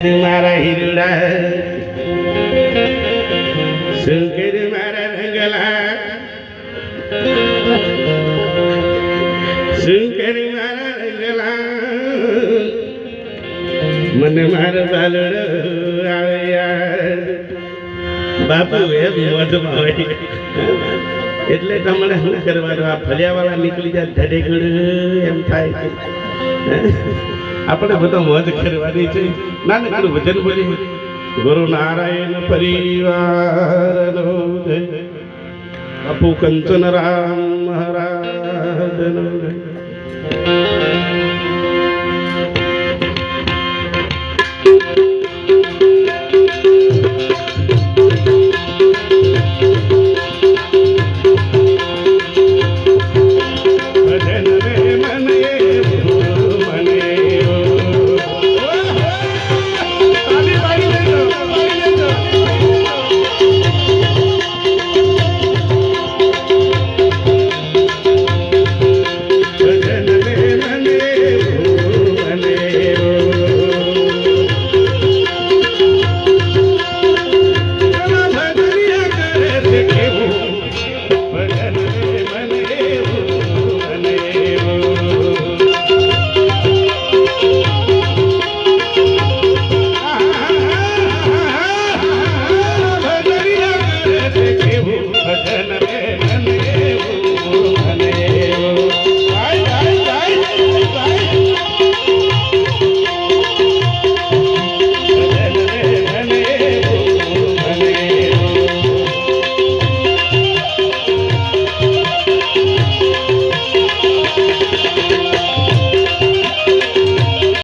મારા હીરડા શંકર મારા રંગલા શંકર મારા રંગલા મને મારો બાલડો આવે યાર બાપુ એમ મોઢમાં હોય એટલે તમને શું કરવાનું આ ફળિયાવાળા નીકળી જાય ધડેગડ એમ થાય આપણે બધા મોજ કરવાની છે નાનકડું ભજન બોલી ગુરુ નારાયણ પરિવાર બાપુ કંચન રામ મહારાજ